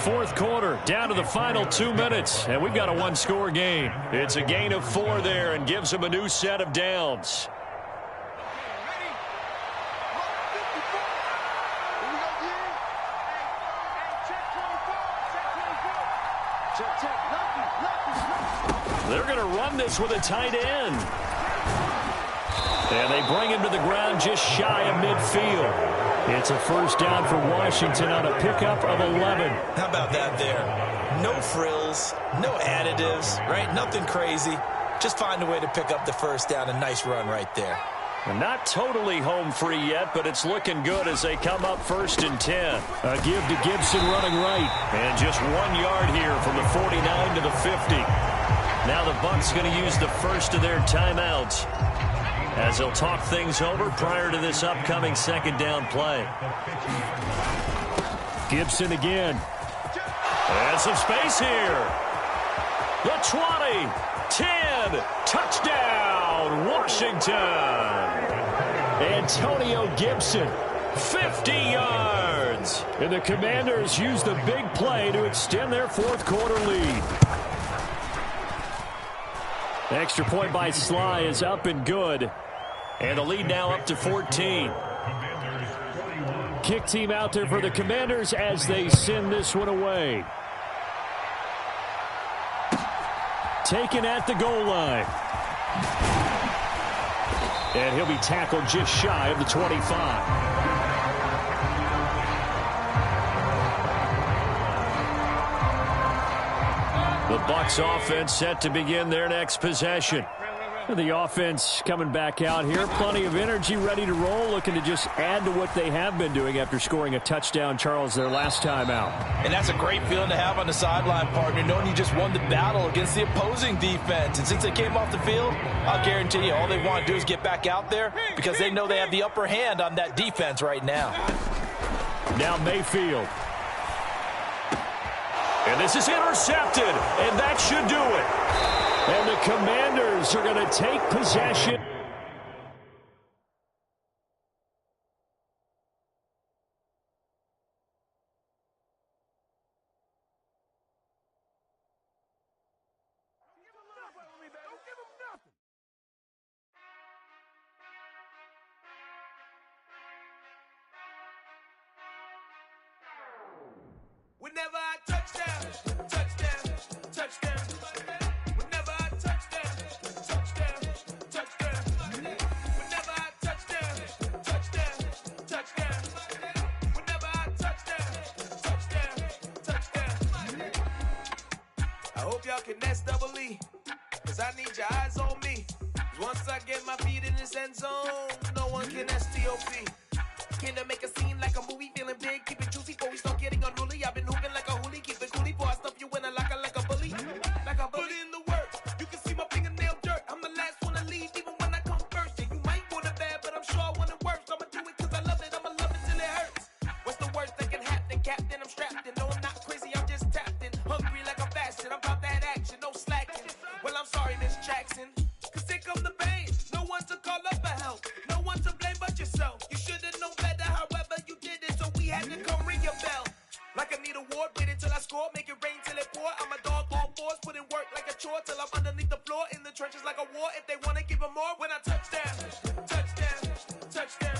4th quarter, down to the final 2 minutes, and we've got a one-score game. It's a gain of 4 there and gives them a new set of downs. They're going to run this with a tight end. And they bring him to the ground just shy of midfield. It's a first down for Washington on a pickup of 11. How about that there? No frills, no additives, right? Nothing crazy. Just find a way to pick up the first down. A nice run right there. Not totally home free yet, but it's looking good as they come up 1st and 10. A give to Gibson running right. And just 1 yard here from the 49 to the 50. Now the Bucs going to use the first of their timeouts as they'll talk things over prior to this upcoming 2nd down play. Gibson again. And some space here. The 20, 10, touchdown, Washington. Antonio Gibson, 50 yards. And the Commanders use the big play to extend their 4th quarter lead. The extra point by Sly is up and good. And the lead now up to 14. Kick team out there for the Commanders as they send this one away. Taken at the goal line. And he'll be tackled just shy of the 25. The Bucs offense set to begin their next possession. The offense coming back out here. Plenty of energy, ready to roll, looking to just add to what they have been doing after scoring a touchdown, Charles, their last time out. And that's a great feeling to have on the sideline, partner, knowing you just won the battle against the opposing defense. And since they came off the field, I'll guarantee you all they want to do is get back out there because they know they have the upper hand on that defense right now. Now Mayfield. And this is intercepted, and that should do it. And the Commanders are going to take possession. Whenever I touchdown, touchdown, touchdown. Whenever I touchdown, touchdown, touchdown. Whenever I touchdown, touchdown, touchdown. Whenever I touchdown, touchdown. I hope y'all can S-double-E, cause I need your eyes on me. Once I get my feet in this end zone, no one can S-T-O-P. Can I make a scene like a movie, feeling big, keep it juicy before we start getting unruly. I've been hooping like a hoolie, keep it coolie before I stuff you in a locker like a bully. Like a bully. Put in the work, you can see my fingernail dirt. I'm the last one to leave, even when I come first. Yeah, you might want it bad, but I'm sure I want it worse. I'ma do it cause I love it, I'ma love it till it hurts. What's the worst that can happen, Captain? I'm strapped in, no I'm not crazy, I'm just tapped in. Hungry like a fashion, I'm about that action, no slacking. Well, I'm sorry, Miss Jackson, cause here come the pain. No one to call up for help, no one to blame but yourself. You should've known better, however you did it, so we had to come ring your bell. Like I need a ward, wait until I score, make it rain till it pour. I'm a dog on fours, put in work like a chore till I'm underneath the floor, in the trenches like a war. If they wanna give them more, when I touchdown, touchdown, touchdown.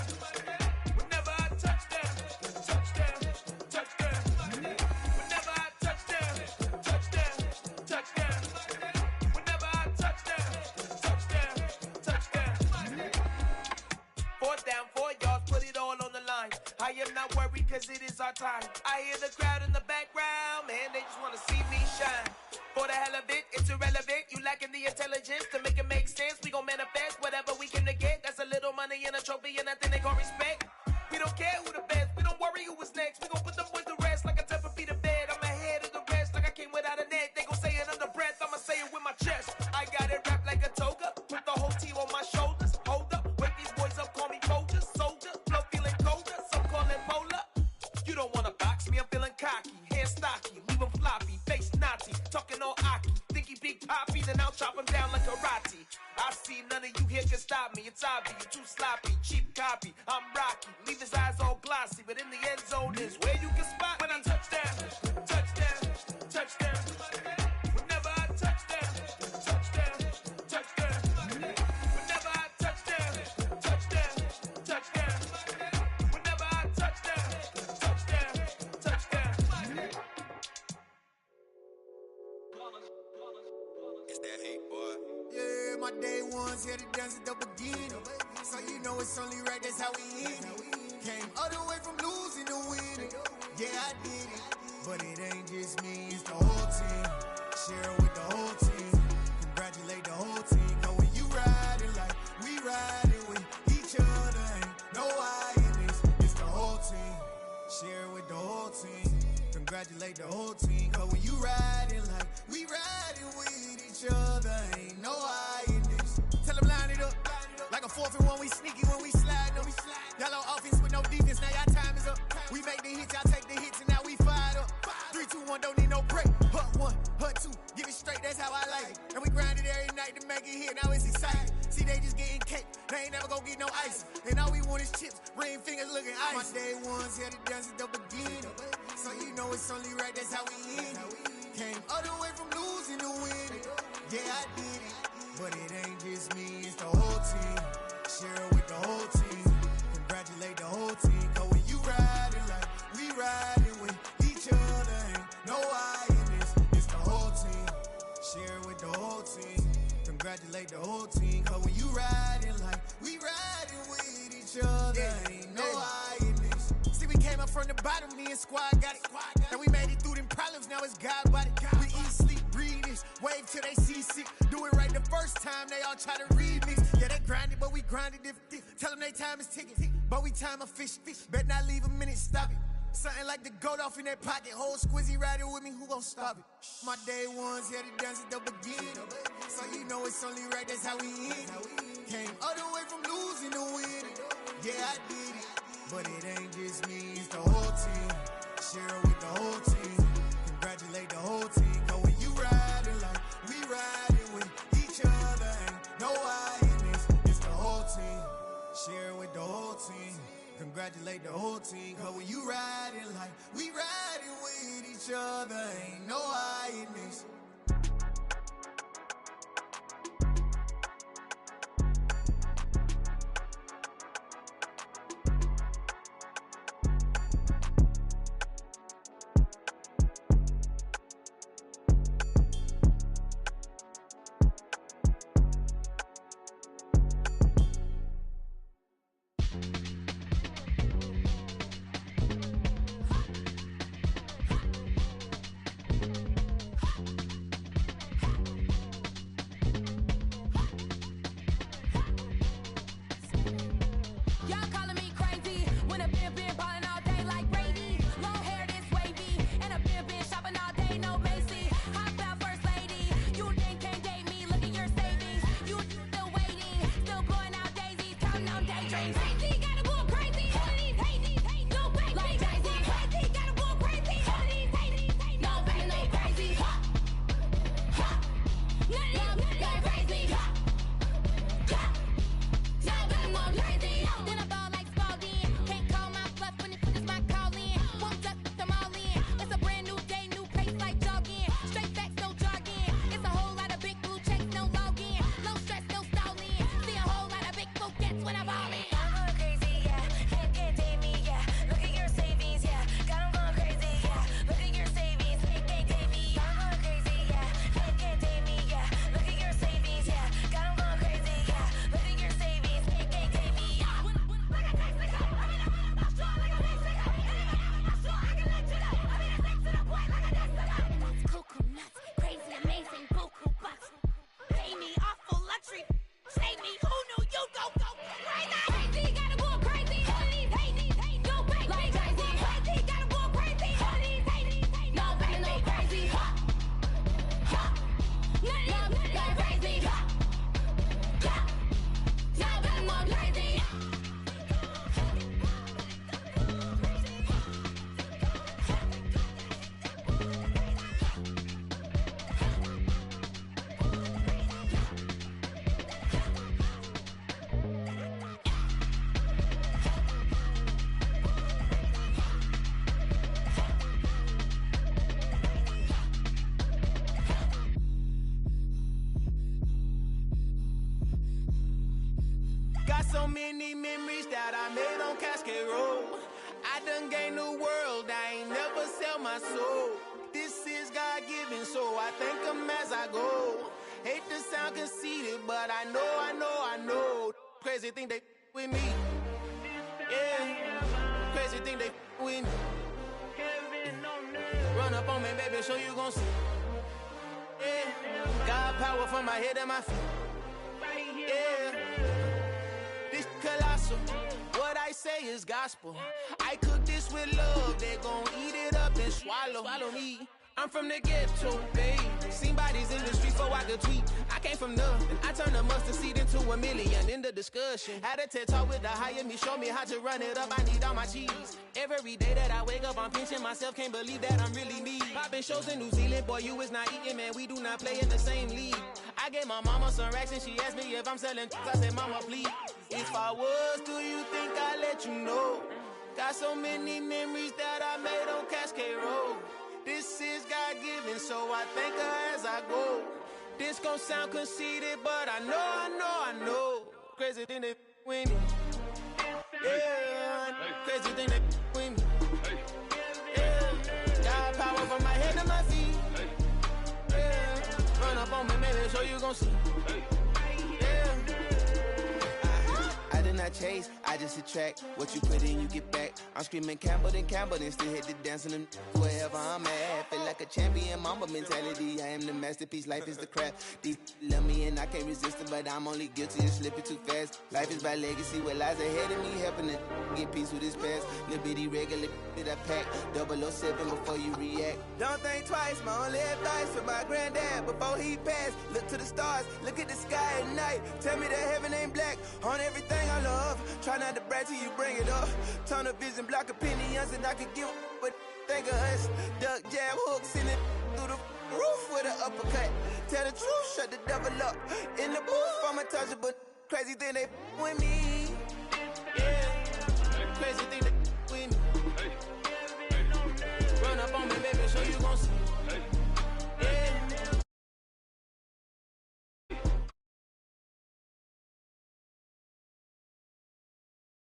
Whenever I touchdown, touchdown, touchdown. Whenever I touchdown, touchdown, touchdown. Whenever I touchdown, touchdown, touchdown. 4th down, 4 yards, put it all on the line. I am not worried cause it is our time. I hear the crowd in the background, man, they just wanna see me shine. For the hell of it, it's irrelevant. You lacking the intelligence to make it make sense. We gon' manifest whatever we came to get. That's a little money and a trophy and nothing they gon' respect. We don't care who the best, we don't worry who was next. We gon' put them boys to rest like a temper feet to bed. I'm ahead of the rest like I came without a net. They gon' say it under breath, I'ma say it with my chest. I got it wrapped like a toga, put the whole team on my shoulders. Hold up, wake these boys up, call me Folger, soldier. Flow feeling colder, some call it polar. You don't wanna box me, I'm feeling cocky. Hair stocky, leave him floppy, face naughty. Talking all aki, think he big poppy, then I'll chop him down like karate. I see none of you here can stop me. It's obvious, you're too sloppy, cheap copy. I'm rocky, leave his eyes all glossy, but in the end zone is where you can spot when I touchdown, touchdown, touchdown. Whenever I touchdown, touchdown, touchdown. Whenever I touchdown, touchdown, touchdown. Whenever I touchdown, touchdown, touchdown. It's that hate, boy. Yeah, my day ones here to dance at the beginning. So you know it's only right, that's how we end it. Came all the way from losing to winning. Yeah, I did it. But it ain't just me, it's the whole team. Share it with the whole team. Congratulate the whole team. Cause when you riding like we riding with each other, ain't no I in this. It's the whole team. Share it with the whole team. Congratulate the whole team. Cause when you riding like we riding with each other, ain't no I in this. Tell them line it up. Like a 4th and 1, we sneaky when we slide. No, we slide. Y'all on offense with no defense, now y'all time is up. We make the hits, y'all take the hits, and now we fired up. 3, 2, 1, don't need no break. Hut 1, hut 2, give it straight, that's how I like it. And we grind it every night to make it here, now it's exciting. See, they just getting cake, they ain't never gonna get no ice. And all we want is chips, ring fingers looking ice. My day ones here to dance at the beginning. So you know it's only right, that's how we end it. Came all the way from losing to winning. Yeah, I did it. But it ain't just me, it's the whole team. Share it with the whole team. Congratulate the whole team. Cause when you riding like we riding with each other, ain't no I in this. It's the whole team. Share it with the whole team. Congratulate the whole team. Cause when you riding like we riding with each other, ain't no I in this. See, we came up from the bottom, me and squad got it. And we made it through them problems, now it's God body. We eat, sleep, breathe, Wave till they see sick. Do it right the first time, they all try to remix. Yeah, they grinded, but we grinded different. Tell them they time is ticking, but we time a fish. Bet not leave a minute, stop it. Something like the goat off in that pocket. Whole squizzy riding with me, who gon' stop it? My day ones here to dance at the beginning. So you know it's only right, that's how we end. Came all the way from losing to winning. Yeah, I did it, but it ain't just me, it's the whole team. Share it with the whole team. Congratulate the whole team. Cause when you riding like we riding with each other, ain't no I in this, it's the whole team. Share it with the whole team. Congratulate the whole team. Cause when you riding like we riding with each other, ain't no I in this. So many memories that I made on Cascade Road. I done gained the world, I ain't never sell my soul. This is God-given, so I thank him as I go. Hate to sound conceited, but I know. Crazy thing they with me. Yeah, crazy thing they with me. Run up on me, baby, show you gon' see. Yeah, God power from my head and my feet. Yeah. Colossal. What I say is gospel. I cook this with love. They gon' eat it up and swallow me. I'm from the ghetto, babe. Seen bodies in the streets before I could tweet. I came from nothing. I turned a mustard seed into a million. In the discussion, had a TED talk with the higher me. Show me how to run it up. I need all my cheese. Every day that I wake up, I'm pinching myself. Can't believe that I'm really me. Popping shows in New Zealand, boy, you is not eating, man. We do not play in the same league. I gave my mama some racks and she asked me if I'm selling. I said, mama, please. If I was, do you think I'd let you know? Got so many memories that I made on Cascade Road. This is God-given, so I thank her as I go. This gon' sound conceited, but I know. Crazy thing they with me. Yeah, crazy thing they with me. Yeah, God power from my head to my feet. Yeah, run up on me, maybe so you gon' see. Yeah, I did not chase. I just attract what you put in, you get back. I'm screaming Campbell, then still hit the dancing and wherever I'm at. Feel like a champion, mamba mentality. I am the masterpiece, life is the craft. Deep love me and I can't resist it, but I'm only guilty of slipping too fast. Life is by legacy, what lies ahead of me, helping to get peace with this past. Little bitty regular that I pack, 007 before you react. Don't think twice, my only advice for my granddad before he passed. Look to the stars, look at the sky at night. Tell me that heaven ain't black on everything I love. Try not to brag till you bring it up. Tunnel vision, block opinions, and I can give but think of us. Duck, jab, hook, send it through the roof with an uppercut. Tell the truth, shut the devil up. In the booth, I'm untouchable. Crazy thing they with me,